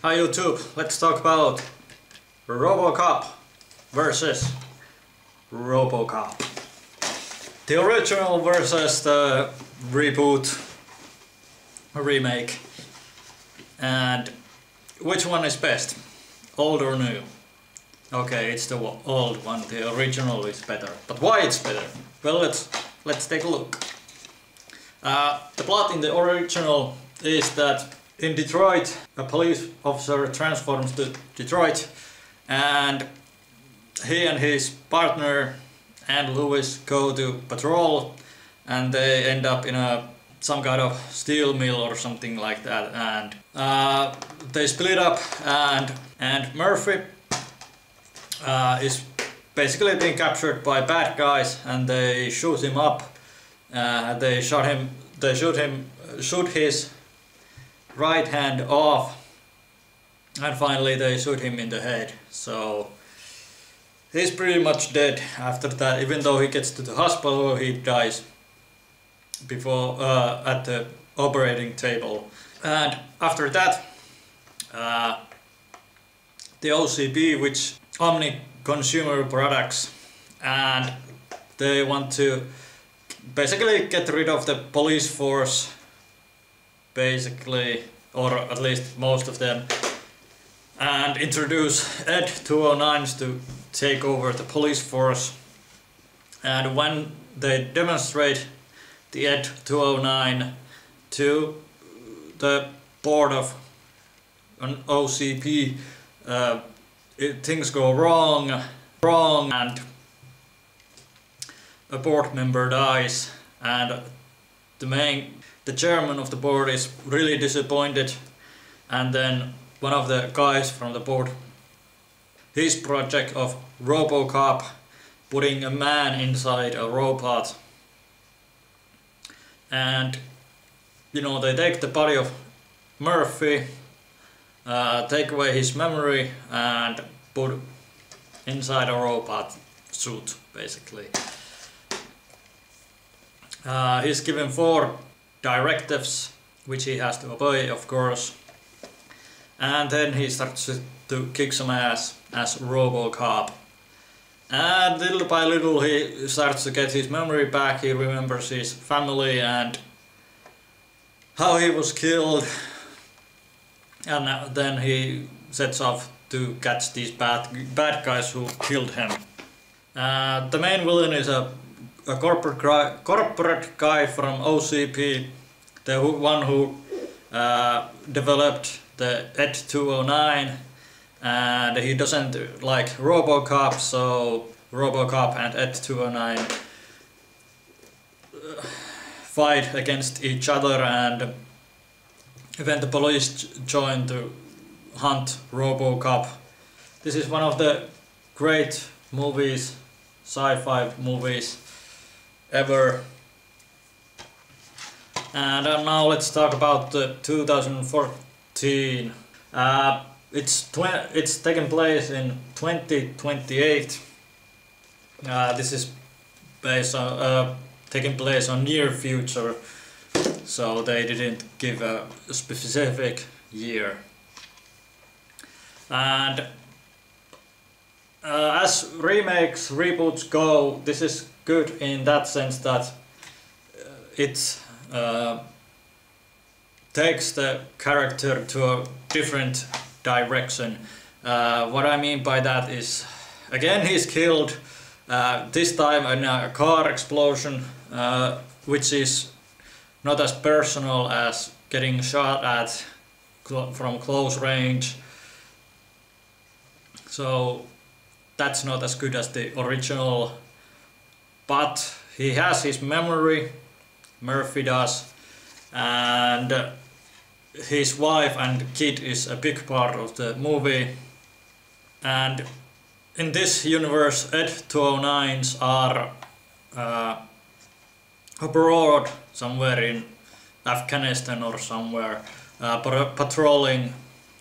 Hi YouTube, let's talk about RoboCop versus RoboCop. The original versus the reboot, remake. And which one is best? Old or new? Okay, it's the old one, the original is better. But why it's better? Well, let's take a look. The plot in the original is that in Detroit, a police officer transforms to Detroit, and he and his partner and Lewis go to patrol, and they end up in some kind of steel mill or something like that, and they split up, and Murphy is basically being captured by bad guys, and they shoot him up. They shoot his right hand off, and finally they shoot him in the head. So he's pretty much dead after that. Even though he gets to the hospital, he dies before at the operating table. And after that, the OCP, which Omni Consumer Products, and they want to basically get rid of the police force, basically, or at least most of them, and introduce Ed 209s to take over the police force. And when they demonstrate the Ed 209 to the board of an OCP, things go wrong, and a board member dies, and the chairman of the board is really disappointed, and then one of the guys from the board, his project of RoboCop, putting a man inside a robot, and you know, they take the body of Murphy, take away his memory, and put inside a robot suit, basically. He's given 4 directives which he has to obey, of course, and then he starts to kick some ass as RoboCop, and little by little he starts to get his memory back. He remembers his family and how he was killed, and then he sets off to catch these bad guys who killed him. The main villain is a corporate guy from OCP, the one who developed the Ed 209, and he doesn't like RoboCop, so RoboCop and Ed 209 fight against each other, and when the police join to hunt RoboCop. This is one of the great movies, sci-fi movies ever. And now let's talk about the 2014. It's taken place in 2028. This is based on taking place on near future, so they didn't give a specific year. And as remakes, reboots go, this is good in that sense that it takes the character to a different direction. What I mean by that is, again, he's killed, this time in a car explosion, which is not as personal as getting shot at from close range. So that's not as good as the original, but he has his memory, Murphy does, and his wife and kid is a big part of the movie. And in this universe, Ed 209s are abroad somewhere in Afghanistan or somewhere, patrolling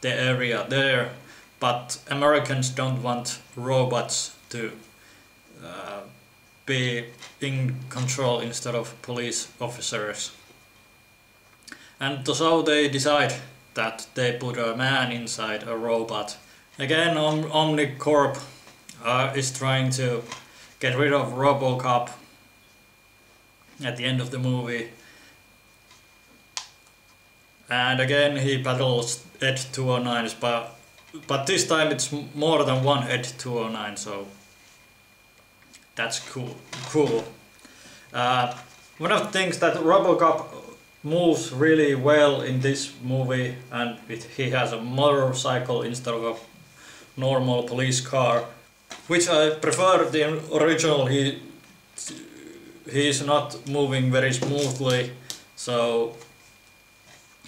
the area there, but Americans don't want robots to be in control instead of police officers. And so they decide that they put a man inside a robot. Again, Omnicorp is trying to get rid of RoboCop at the end of the movie. And again he battles Ed 209s, but this time it's more than one Ed 209, so that's cool. One of the things that RoboCop moves really well in this movie, and he has a motorcycle instead of a normal police car, which I prefer the original. He is not moving very smoothly, so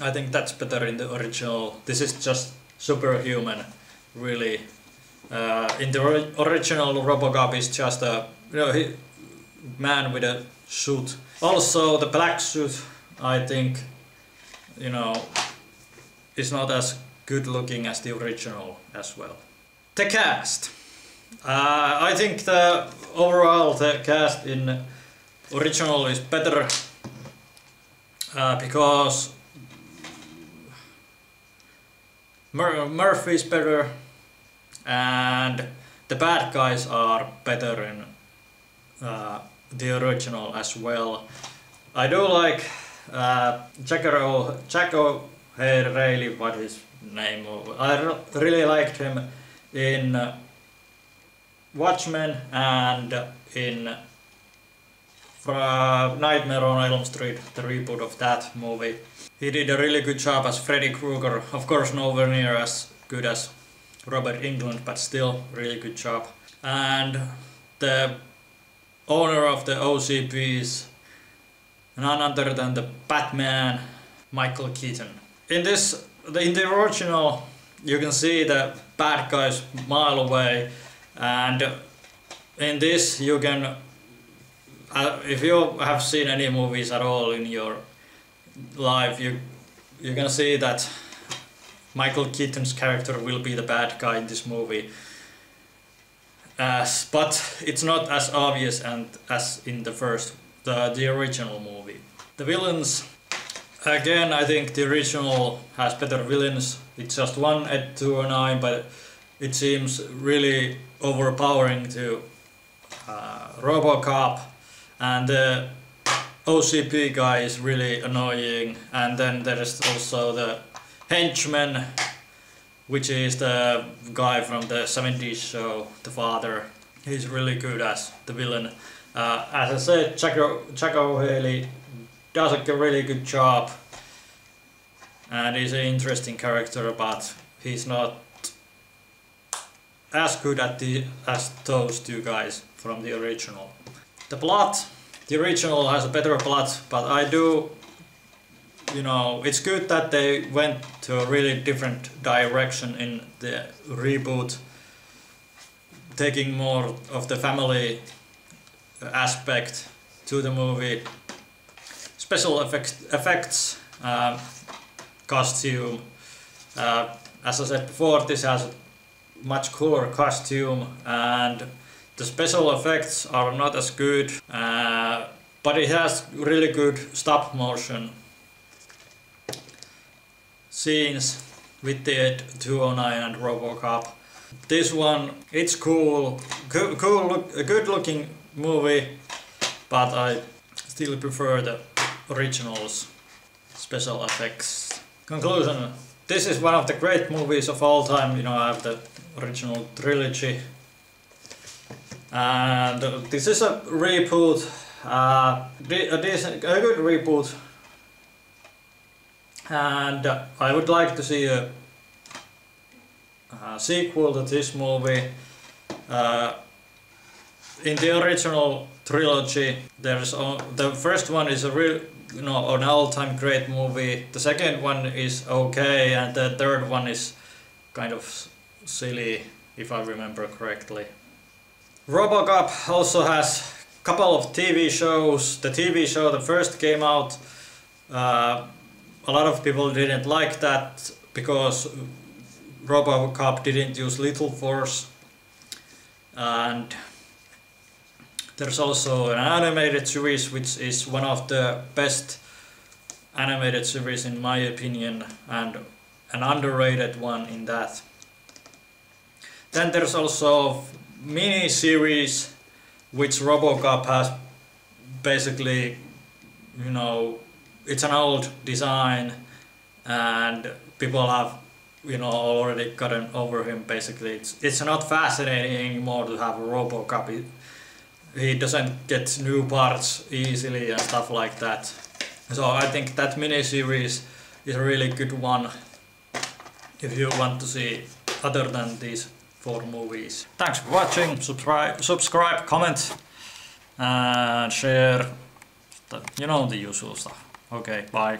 I think that's better in the original. This is just superhuman, really. In the original, RoboCop is just a man with a suit. Also, the black suit, I think, is not as good looking as the original as well. The cast. I think overall the cast in original is better because Murphy is better and the bad guys are better in the original as well. I do like Jack O'Hare, what his name was. I really liked him in Watchmen and in Nightmare on Elm Street, the reboot of that movie. He did a really good job as Freddy Krueger. Of course, nowhere near as good as Robert Englund, but still really good job. And the owner of the OCP is none other than the Batman, Michael Keaton. In the original, you can see the bad guys a mile away, and in this you can, if you have seen any movies at all in your life, you can see that Michael Keaton's character will be the bad guy in this movie. But it's not as obvious as in the original movie. The villains, again, I think the original has better villains. It's just one Ed 209, but it seems really overpowering to RoboCop, and the OCP guy is really annoying. And then there is also the henchman, which is the guy from the 70s show, the father. He's really good as the villain. As I said, Jack O'Hare does a really good job, and he's an interesting character, but he's not as good as those two guys from the original. The plot, the original has a better plot, but I do, it's good that they went to a really different direction in the reboot, taking more of the family aspect to the movie. Special effects, costume. As I said before, this has a much cooler costume, and the special effects are not as good, but it has really good stop motion scenes with the 209 and RoboCop. This one, it's cool, a good looking movie, but I still prefer the original's special effects. Conclusion: this is one of the great movies of all time. I have the original trilogy, and this is a reboot, a good reboot, and I would like to see a sequel to this movie. In the original trilogy, the first one is a real, an all-time great movie. The second one is okay, and the third one is kind of silly, if I remember correctly. RoboCop also has a couple of TV shows. The TV show that first came out, a lot of people didn't like that because RoboCop didn't use lethal force, and there's also an animated series which is one of the best animated series in my opinion, and an underrated one in that. Then there's also mini-series which RoboCop has basically, you know, it's an old design and people have, you know, already gotten over him basically. It's not fascinating anymore to have a RoboCop. He doesn't get new parts easily and stuff like that. So I think that mini-series is a really good one if you want to see other than these 4 movies. Thanks for watching, subscribe, comment and share, you know, the usual stuff. Okay, bye.